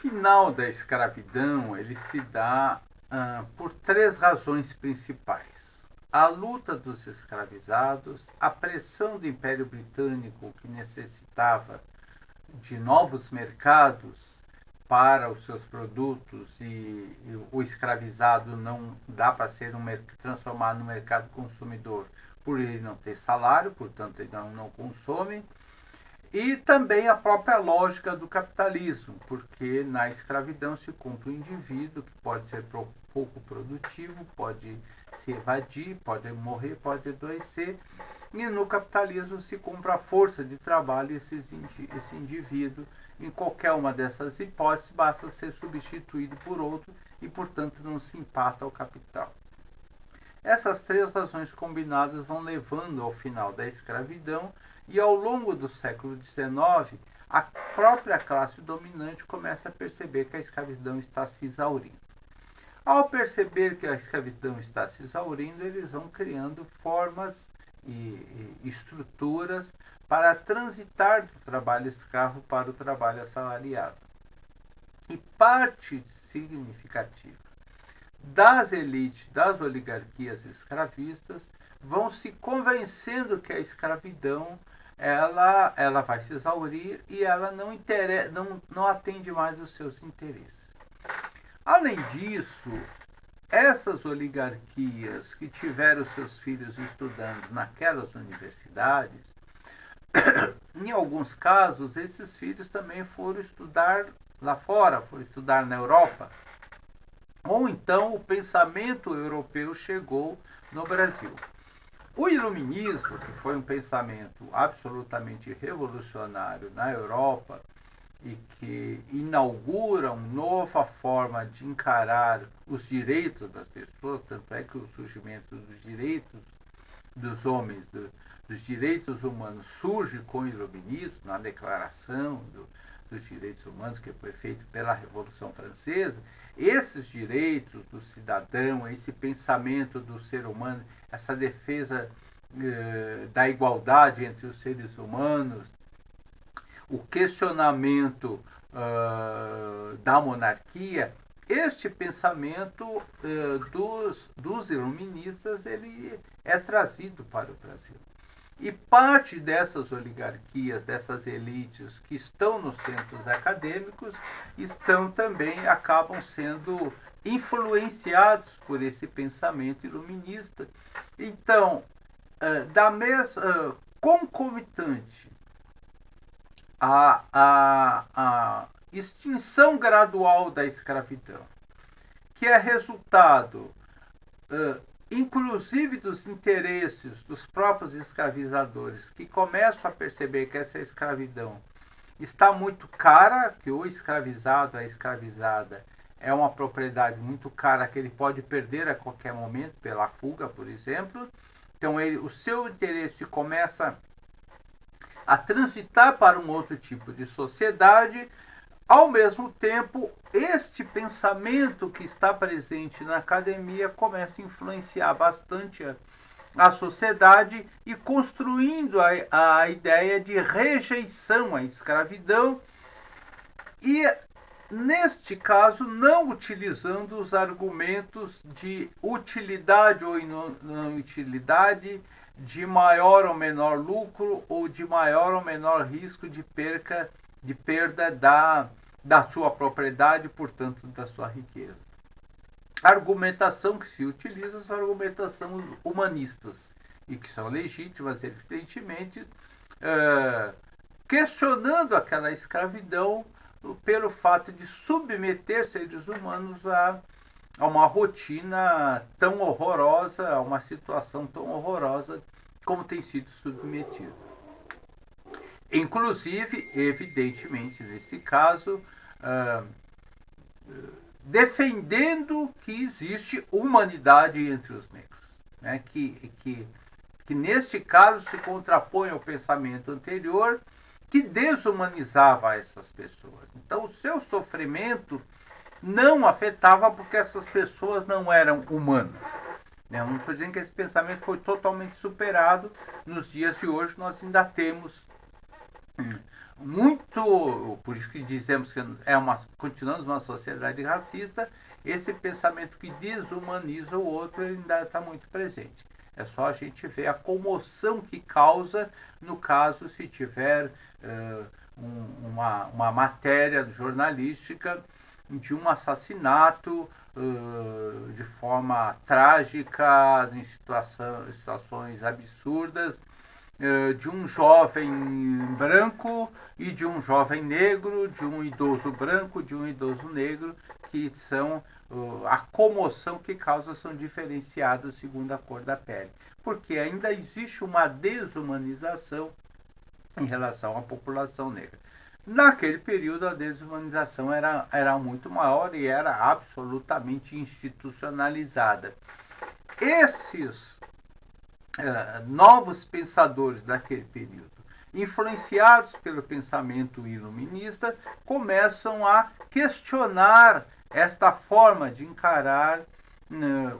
final da escravidão ele se dá por três razões principais. A luta dos escravizados, a pressão do Império Britânico, que necessitava de novos mercados para os seus produtos e o escravizado não dá para ser transformado no mercado consumidor por ele não ter salário, portanto ele não consome. E também a própria lógica do capitalismo, porque na escravidão se compra um indivíduo que pode ser pouco produtivo, pode se evadir, pode morrer, pode adoecer, e no capitalismo se compra a força de trabalho esse indivíduo. Em qualquer uma dessas hipóteses, basta ser substituído por outro e, portanto, não se empata ao capital. Essas três razões combinadas vão levando ao final da escravidão e ao longo do século XIX, a própria classe dominante começa a perceber que a escravidão está se exaurindo. Ao perceber que a escravidão está se exaurindo, eles vão criando formas e estruturas para transitar do trabalho escravo para o trabalho assalariado. E parte significativa das elites, das oligarquias escravistas, vão se convencendo que a escravidão ela vai se exaurir e ela não atende mais os seus interesses. Além disso, essas oligarquias que tiveram seus filhos estudando naquelas universidades, em alguns casos, esses filhos também foram estudar lá fora, foram estudar na Europa. Ou então o pensamento europeu chegou no Brasil. O iluminismo, que foi um pensamento absolutamente revolucionário na Europa e que inaugura uma nova forma de encarar os direitos das pessoas, tanto é que o surgimento dos direitos dos homens, dos direitos humanos, surge com o iluminismo, na Declaração dos Direitos Humanos, que foi feito pela Revolução Francesa. Esses direitos do cidadão, esse pensamento do ser humano, essa defesa da igualdade entre os seres humanos, o questionamento da monarquia, este pensamento dos iluministas ele é trazido para o Brasil. E parte dessas oligarquias, dessas elites que estão nos centros acadêmicos, acabam sendo influenciados por esse pensamento iluminista. Então, concomitante à extinção gradual da escravidão, que é resultado inclusive dos interesses dos próprios escravizadores, que começam a perceber que essa escravidão está muito cara, que o escravizado, a escravizada, é uma propriedade muito cara que ele pode perder a qualquer momento pela fuga, por exemplo. Então o seu interesse começa a transitar para um outro tipo de sociedade. Ao mesmo tempo, este pensamento que está presente na academia começa a influenciar bastante a sociedade e construindo a ideia de rejeição à escravidão e, neste caso, não utilizando os argumentos de utilidade ou não utilidade, de maior ou menor lucro ou de maior ou menor risco de perda da sua propriedade, portanto, da sua riqueza. A argumentação que se utiliza são argumentações humanistas e que são legítimas, evidentemente, questionando aquela escravidão pelo fato de submeter seres humanos a uma rotina tão horrorosa, a uma situação tão horrorosa como tem sido submetido. Inclusive, evidentemente, nesse caso, defendendo que existe humanidade entre os negros, né? que neste caso se contrapõe ao pensamento anterior que desumanizava essas pessoas. Então, o seu sofrimento não afetava porque essas pessoas não eram humanas. Eu não estou dizendo que esse pensamento foi totalmente superado. Nos dias de hoje nós ainda temos muito, por isso que dizemos que continuamos uma sociedade racista, esse pensamento que desumaniza o outro ainda está muito presente. É só a gente ver a comoção que causa no caso se tiver uma matéria jornalística de um assassinato de forma trágica, em situações absurdas, de um jovem branco e de um jovem negro, de um idoso branco, de um idoso negro, que são a comoção que causa são diferenciadas segundo a cor da pele. Porque ainda existe uma desumanização em relação à população negra. Naquele período, a desumanização era muito maior e era absolutamente institucionalizada. Esses novos pensadores daquele período, influenciados pelo pensamento iluminista, começam a questionar esta forma de encarar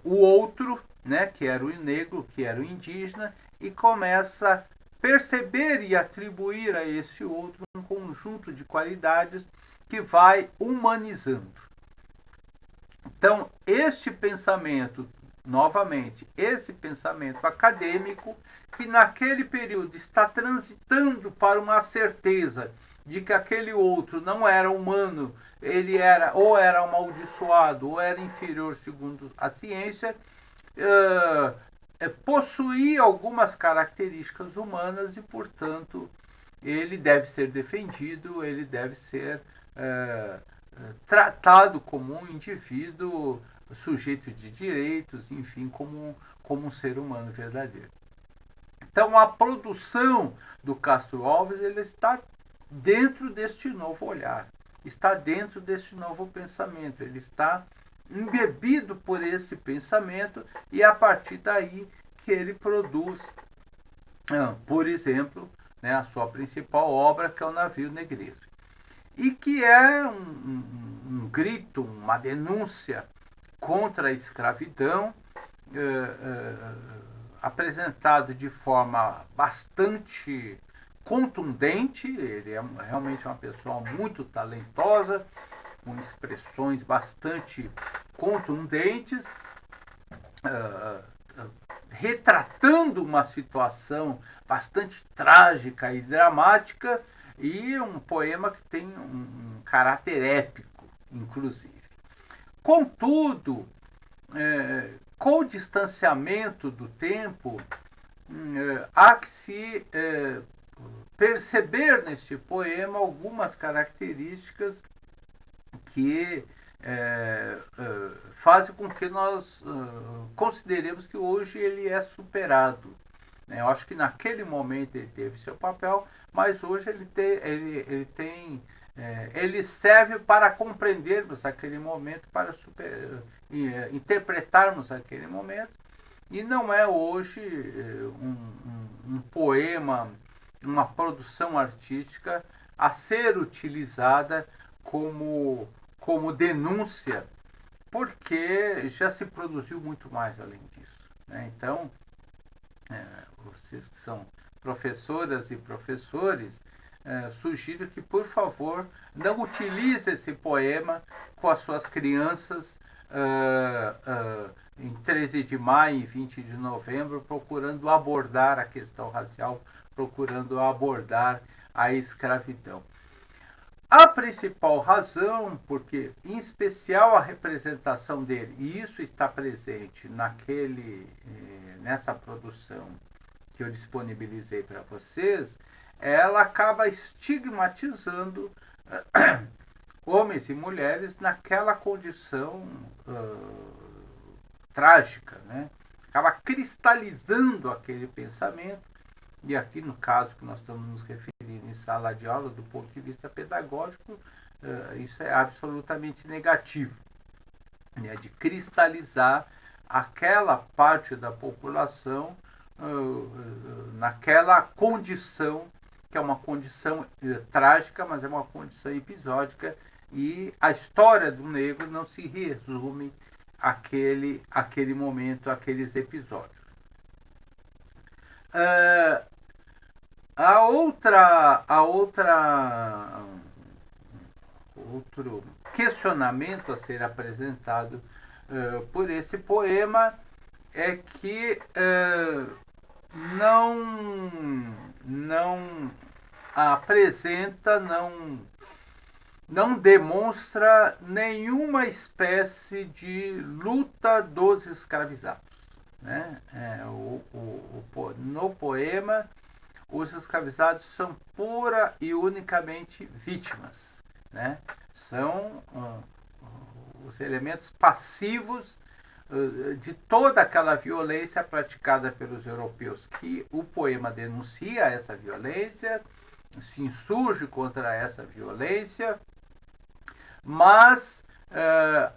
o outro, né, que era o negro, que era o indígena, e começa a perceber e atribuir a esse outro um conjunto de qualidades que vai humanizando. Então, este pensamento, novamente, esse pensamento acadêmico, que naquele período está transitando para uma certeza de que aquele outro não era humano, ele era ou era amaldiçoado ou era inferior segundo a ciência, possuía algumas características humanas e, portanto, ele deve ser defendido, ele deve ser tratado como um indivíduo sujeito de direitos, enfim, como um ser humano verdadeiro. Então, a produção do Castro Alves ele está dentro deste novo olhar, está dentro deste novo pensamento, ele está embebido por esse pensamento e a partir daí que ele produz, por exemplo, né, a sua principal obra, que é o Navio Negreiro. E que é um grito, uma denúncia contra a escravidão, apresentado de forma bastante contundente. Ele é realmente uma pessoa muito talentosa, com expressões bastante contundentes, retratando uma situação bastante trágica e dramática, e um poema que tem um caráter épico, inclusive. Contudo, com o distanciamento do tempo, há que se perceber neste poema algumas características que fazem com que nós consideremos que hoje ele é superado. Eu acho que naquele momento ele teve seu papel, mas hoje ele serve para compreendermos aquele momento, para interpretarmos aquele momento, e não é hoje um poema, uma produção artística a ser utilizada como denúncia, porque já se produziu muito mais além disso. Então, vocês que são professoras e professores, sugiro que, por favor, não utilize esse poema com as suas crianças em 13 de maio e 20 de novembro, procurando abordar a questão racial, procurando abordar a escravidão. A principal razão, porque em especial a representação dele, e isso está presente nessa produção que eu disponibilizei para vocês, ela acaba estigmatizando homens e mulheres naquela condição trágica, né? Acaba cristalizando aquele pensamento, e aqui no caso que nós estamos nos referindo em sala de aula, do ponto de vista pedagógico, isso é absolutamente negativo, né? De cristalizar aquela parte da população naquela condição, que é uma condição trágica, mas é uma condição episódica, e a história do negro não se resume àquele momento, àqueles episódios. outro questionamento a ser apresentado por esse poema é que não apresenta, não demonstra nenhuma espécie de luta dos escravizados. Né? No poema, os escravizados são pura e unicamente vítimas. Né? São os elementos passivos de toda aquela violência praticada pelos europeus, que o poema denuncia essa violência, se insurge contra essa violência, mas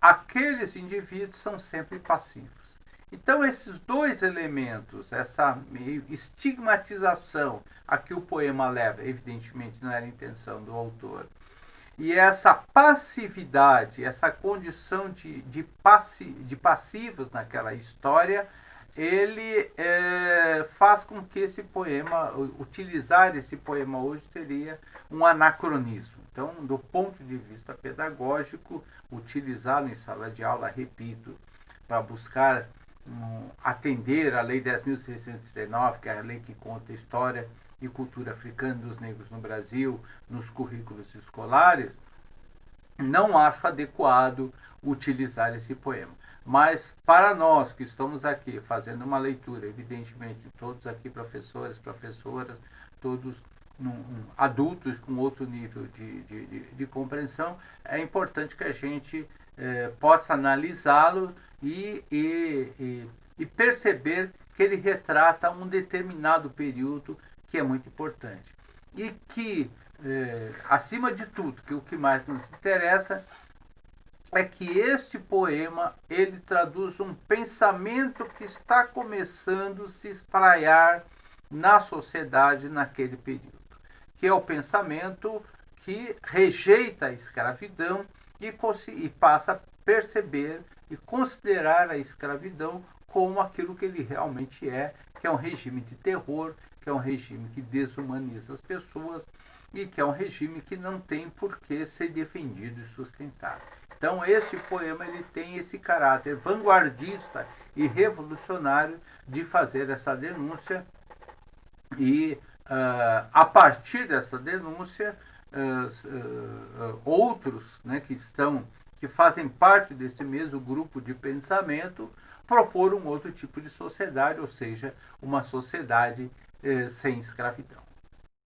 aqueles indivíduos são sempre passivos. Então, esses dois elementos, essa meio estigmatização a que o poema leva, evidentemente não era a intenção do autor, e essa passividade, essa condição de passivos naquela história, ele faz com que esse poema, utilizar esse poema hoje seria um anacronismo. Então, do ponto de vista pedagógico, utilizá-lo em sala de aula, repito, para buscar atender a Lei 10.639, que é a lei que conta a história e cultura africana dos negros no Brasil, nos currículos escolares, não acho adequado utilizar esse poema. Mas para nós que estamos aqui fazendo uma leitura, evidentemente todos aqui professores, professoras, todos adultos com outro nível de compreensão, é importante que a gente possa analisá-lo e perceber que ele retrata um determinado período que é muito importante. E que, acima de tudo, que o que mais nos interessa é que este poema ele traduz um pensamento que está começando a se espraiar na sociedade naquele período, que é o pensamento que rejeita a escravidão e passa a perceber e considerar a escravidão como aquilo que ele realmente é, que é um regime de terror, que é um regime que desumaniza as pessoas e que é um regime que não tem por que ser defendido e sustentado. Então, este poema ele tem esse caráter vanguardista e revolucionário de fazer essa denúncia e, a partir dessa denúncia, outros, né, que fazem parte desse mesmo grupo de pensamento propor um outro tipo de sociedade, ou seja, uma sociedade sem escravidão.